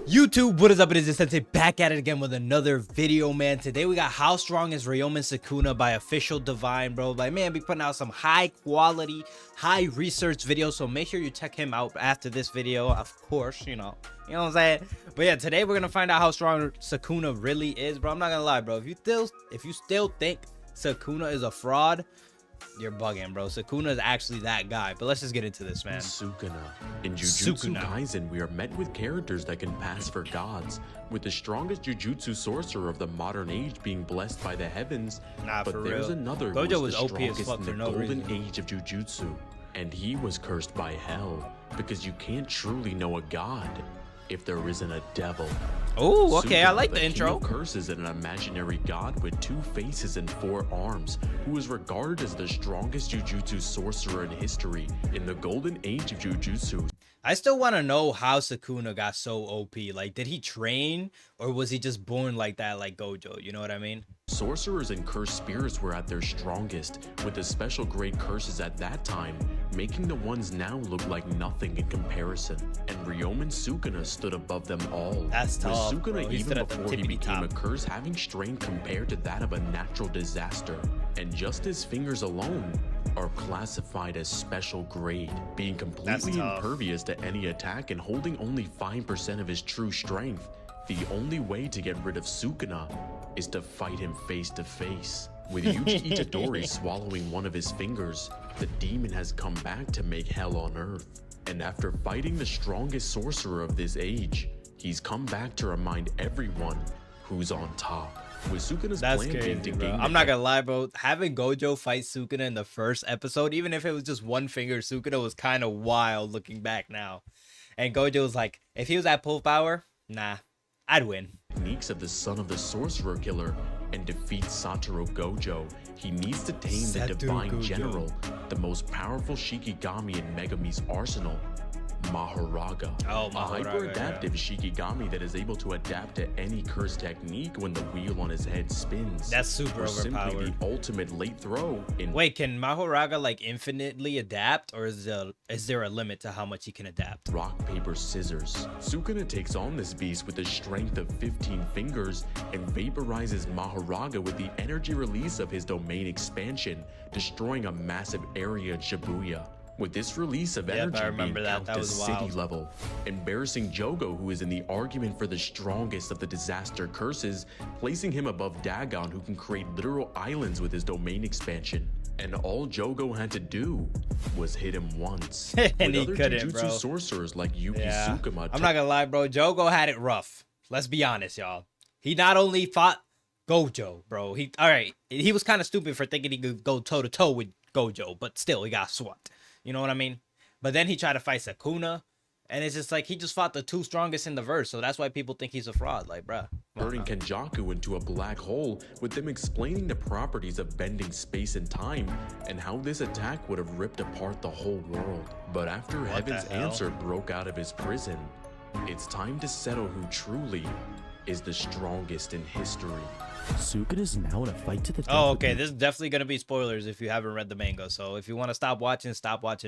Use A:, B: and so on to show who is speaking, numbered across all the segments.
A: YouTube, what is up? It is Sensei back at it again with another video, man. Today we got How Strong is Ryomen Sukuna by Official Divine, bro. Like, man, be putting out some high quality, high research videos, so make sure you check him out after this video, of course, you know what I'm saying. But yeah, today we're gonna find out how strong Sukuna really is, bro. I'm not gonna lie, bro. If you still think Sukuna is a fraud, you're bugging, bro. Sukuna is actually that guy. But let's just get into this, man.
B: Sukuna. In Jujutsu Kaisen, we are met with characters that can pass for gods, with the strongest Jujutsu sorcerer of the modern age being blessed by the heavens. But there's another
A: Gojo was
B: the
A: OP as
B: strongest
A: fuck
B: in
A: for
B: the
A: no
B: golden
A: reason.
B: age of Jujutsu, and he was cursed by hell, because you can't truly know a god if there isn't a devil.
A: Oh, okay,
B: Sukuna,
A: I like the
B: king
A: intro.
B: of curses, and an imaginary god with 2 faces and 4 arms, who is regarded as the strongest Jujutsu sorcerer in history in the golden age of Jujutsu.
A: I still want to know how Sukuna got so OP. Like, did he train, or was he just born like that, like Gojo? You know what I mean?
B: Sorcerers and cursed spirits were at their strongest, with the special grade curses at that time, making the ones now look like nothing in comparison. And Ryomen Sukuna stood above them all.
A: That's tough,
B: with Sukuna,
A: bro. He
B: even
A: stood at the
B: before he
A: tippity
B: became a
A: top.
B: curse, having strength compared to that of a natural disaster. And just his fingers alone are classified as special grade, being completely impervious to any attack and holding only 5% of his true strength. The only way to get rid of Sukuna is to fight him face to face. With Yuji Itadori swallowing one of his fingers, the demon has come back to make hell on earth. And after fighting the strongest sorcerer of this age, he's come back to remind everyone who's on top. With Sukuna's plan being to gain
A: I'm not gonna lie, bro. Having Gojo fight Sukuna in the first episode, even if it was just one finger, Sukuna was kind of wild looking back now. And Gojo was like, if he was at full power, nah, I'd win.
B: Techniques of the son of the sorcerer killer and defeat Satoru Gojo. He needs to tame the divine general, the most powerful Shikigami in Megami's arsenal, Mahoraga.
A: Oh,
B: a
A: Mahoraga,
B: hyper-adaptive Shikigami that is able to adapt to any curse technique when the wheel on his head spins.
A: That's super
B: or simply
A: overpowered.
B: the ultimate late throw in.
A: Wait, can Mahoraga like infinitely adapt, or is there a limit to how much he can adapt?
B: Rock, paper, scissors. Sukuna takes on this beast with the strength of 15 fingers and vaporizes Mahoraga with the energy release of his domain expansion, destroying a massive area in Shibuya. With this release of energy being counted as city level, embarrassing Jogo, who is in the argument for the strongest of the disaster curses, placing him above Dagon, who can create literal islands with his domain expansion. And all Jogo had to do was hit him once.
A: And he
B: other
A: couldn't,
B: Jujutsu
A: bro.
B: sorcerers like Yuki Tsukuma.
A: I'm not gonna lie, bro. Jogo had it rough. Let's be honest, y'all. He not only fought Gojo, bro. He was kind of stupid for thinking he could go toe to toe with Gojo, but still, he got swapped. You know what I mean? But then he tried to fight Sukuna, and it's just like he just fought the 2 strongest in the verse, so that's why people think he's a fraud. Like, bruh.
B: Turning Kenjaku into a black hole, with them explaining the properties of bending space and time, and how this attack would have ripped apart the whole world. But after Heaven's answer broke out of his prison, it's time to settle who truly is the strongest in history.
C: Sukuna is now in a fight to the death.
A: Oh, okay. This is definitely going to be spoilers if you haven't read the manga. So if you want to stop watching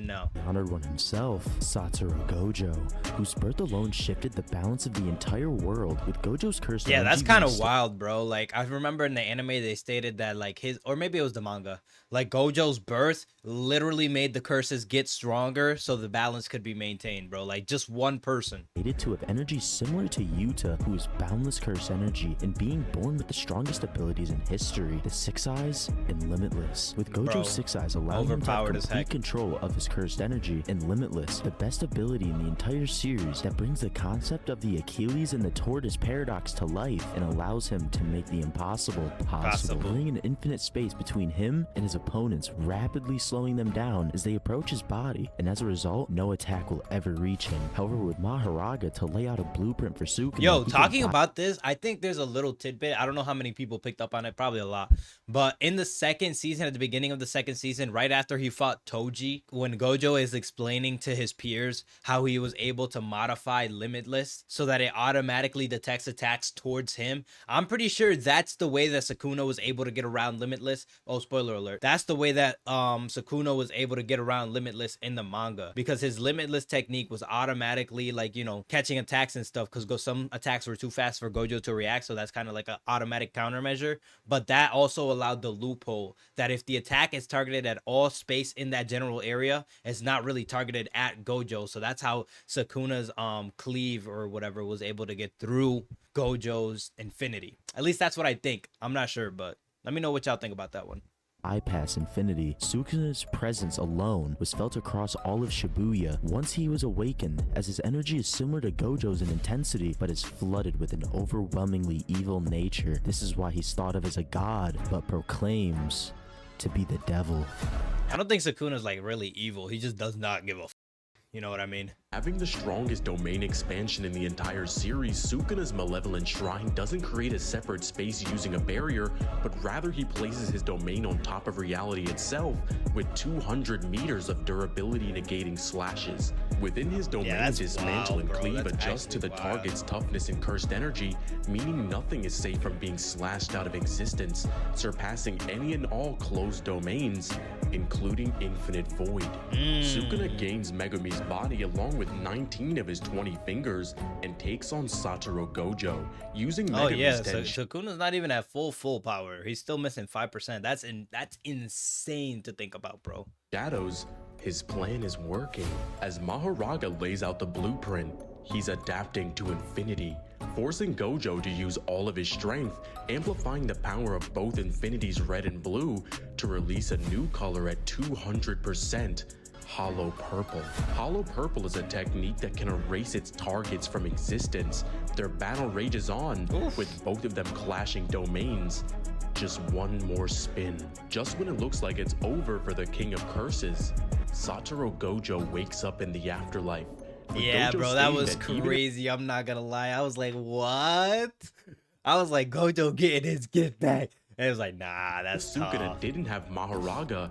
A: now.
C: The honored one himself, Satoru Gojo, whose birth alone shifted the balance of the entire world with Gojo's curse.
A: Yeah, that's kind of wild, bro. Like, I remember in the anime they stated that like or maybe it was the manga, like Gojo's birth literally made the curses get stronger so the balance could be maintained, bro. Like, just one person.
C: Needed to have energy similar to Yuta, who is boundless curse energy, and being born with the strongest abilities in history, the 6 Eyes and Limitless. With Gojo's 6 Eyes allowing him to have complete control of his cursed energy, and Limitless, the best ability in the entire series that brings the concept of the Achilles and the tortoise paradox to life and allows him to make the impossible possible, bringing an infinite space between him and his opponents, rapidly slowing them down as they approach his body, and as a result, no attack will ever reach him. However, with Mahoraga to lay out a blueprint for Sukuna.
A: Yo, talking about this, I think there's a little tidbit. I don't know how many many people picked up on it, probably a lot. But in the second season, at the beginning of the second season, right after he fought Toji, when Gojo is explaining to his peers how he was able to modify Limitless so that it automatically detects attacks towards him, I'm pretty sure that's the way that Sukuna was able to get around Limitless. Oh, spoiler alert. That's the way that Sukuna was able to get around Limitless in the manga, because his Limitless technique was automatically, like, you know, catching attacks and stuff, because some attacks were too fast for Gojo to react, so that's kind of like an automatic countermeasure. But that also allowed the loophole that if the attack is targeted at all space in that general area, it's not really targeted at Gojo. So that's how Sukuna's cleave or whatever was able to get through Gojo's infinity. At least that's what I think. I'm not sure, but let me know what y'all think about that one.
C: Bypass infinity. Sukuna's presence alone was felt across all of Shibuya once he was awakened, as his energy is similar to Gojo's in intensity, but is flooded with an overwhelmingly evil nature. This is why he's thought of as a god, but proclaims to be the devil.
A: I don't think Sukuna's like really evil. He just does not give a f. You know what I mean?
B: Having the strongest domain expansion in the entire series, Sukuna's malevolent shrine doesn't create a separate space using a barrier, but rather he places his domain on top of reality itself with 200 meters of durability negating slashes. Within his domain, dismantle and cleave adjust to the target's toughness and cursed energy, meaning nothing is safe from being slashed out of existence, surpassing any and all closed domains, including Infinite Void. Sukuna gains Megumi's body along with 19 of his 20 fingers and takes on Satoru Gojo using Megumi's
A: so Sukuna's not even at full power. He's still missing 5%. That's insane to think about, bro.
B: Shadows, his plan is working. As Mahoraga lays out the blueprint, he's adapting to infinity, forcing Gojo to use all of his strength, amplifying the power of both infinities red and blue to release a new color at 200%. Hollow Purple. Hollow Purple is a technique that can erase its targets from existence. Their battle rages on, with both of them clashing domains. Just one more spin. Just when it looks like it's over for the King of Curses, Satoru Gojo wakes up in the afterlife.
A: Yeah, bro, that was crazy. I'm not gonna lie. I was like, what? I was like, Gojo getting his gift back. And it was like, nah, that's tough.
B: If Sukuna didn't have Mahoraga,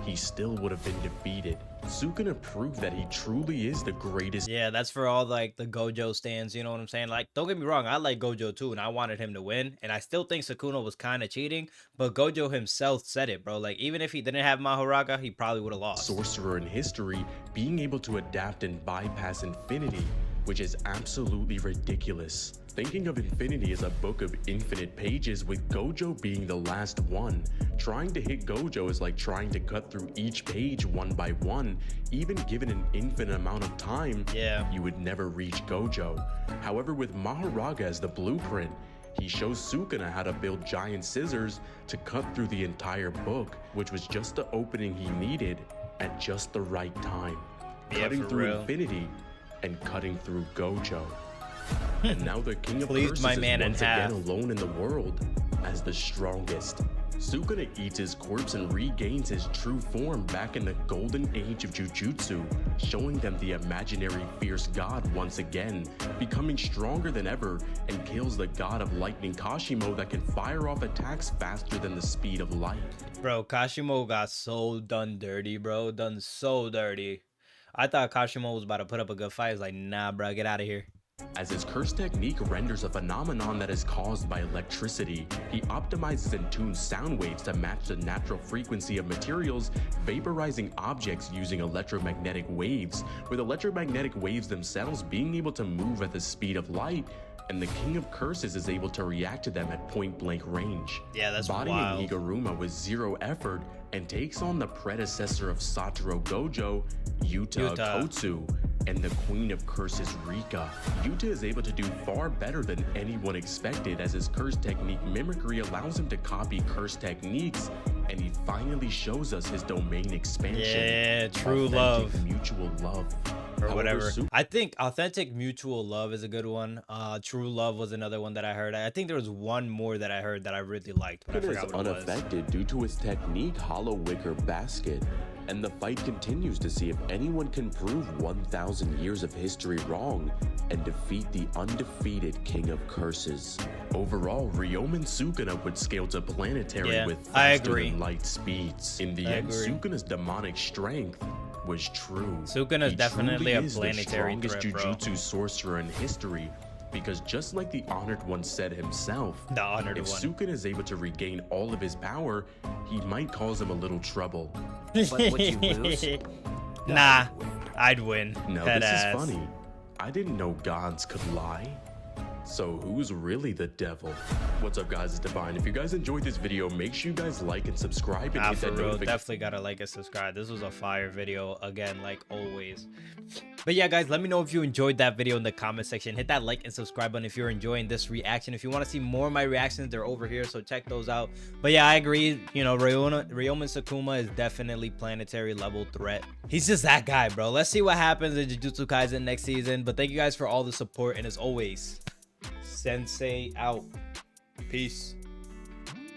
B: he still would have been defeated. Sukuna proved that he truly is the greatest.
A: Yeah, that's for all like the Gojo stands, you know what I'm saying? Like, don't get me wrong, I like Gojo too, and I wanted him to win, and I still think Sukuna was kind of cheating, but Gojo himself said it, bro. Like, even if he didn't have Mahoraga, he probably would have lost.
B: Sorcerer in history, being able to adapt and bypass infinity, which is absolutely ridiculous. Thinking of infinity as a book of infinite pages, with Gojo being the last one. Trying to hit Gojo is like trying to cut through each page one by one. Even given an infinite amount of time, you would never reach Gojo. However, with Mahoraga as the blueprint, he shows Sukuna how to build giant scissors to cut through the entire book, which was just the opening he needed at just the right time. Cutting through infinity and cutting through Gojo. And now the King of Curses is once again alone in the world as the strongest. Sukuna eats his corpse and regains his true form back in the golden age of Jujutsu, showing them the imaginary fierce god once again, becoming stronger than ever, and kills the god of lightning Kashimo that can fire off attacks faster than the speed of light.
A: Bro, Kashimo got so done dirty, bro. Done so dirty. I thought Kashimo was about to put up a good fight. I was like, nah, bro, get out of here.
B: As his curse technique renders a phenomenon that is caused by electricity, he optimizes and tunes sound waves to match the natural frequency of materials, vaporizing objects using electromagnetic waves, with electromagnetic waves themselves being able to move at the speed of light, and the King of Curses is able to react to them at point-blank range.
A: Yeah, that's
B: bodying
A: wild.
B: Higuruma with zero effort, and takes on the predecessor of Satoru Gojo, Yuta Kotsu, and the Queen of Curses Rika. Yuta is able to do far better than anyone expected, as his curse technique mimicry allows him to copy curse techniques, and he finally shows us his domain expansion.
A: Yeah, true love.
B: Mutual love.
A: Or whatever. I think Authentic Mutual Love is a good one. True Love was another one that I heard. I think there was one more that I heard that I really liked, but I forgot what it was.
B: Unaffected due to his technique, Hollow Wicker Basket. And the fight continues to see if anyone can prove 1,000 years of history wrong and defeat the undefeated King of Curses. Overall, Ryomen Sukuna would scale to planetary with faster than light speeds. In the end, Sukuna's demonic strength was true.
A: Sukuna is definitely a planetary
B: threat, bro. Jujutsu sorcerer in history, because just like the Honored One said himself, if Sukuna is able to regain all of his power, he might cause him a little trouble.
D: But would you lose?
A: Nah, I'd win.
B: No, this is funny. I didn't know gods could lie. So who's really the devil? What's up, guys? It's Divine. If you guys enjoyed this video, make sure you guys like and subscribe and hit that notification.
A: Definitely gotta like and subscribe. This was a fire video again, like always. But yeah, guys, let me know if you enjoyed that video in the comment section. Hit that like and subscribe button if you're enjoying this reaction. If you want to see more of my reactions, they're over here, so check those out. But yeah, I agree. You know, Ryomen Sukuna is definitely planetary level threat. He's just that guy, bro. Let's see what happens in Jujutsu Kaisen next season. But thank you guys for all the support, and as always, Sensei out. Peace.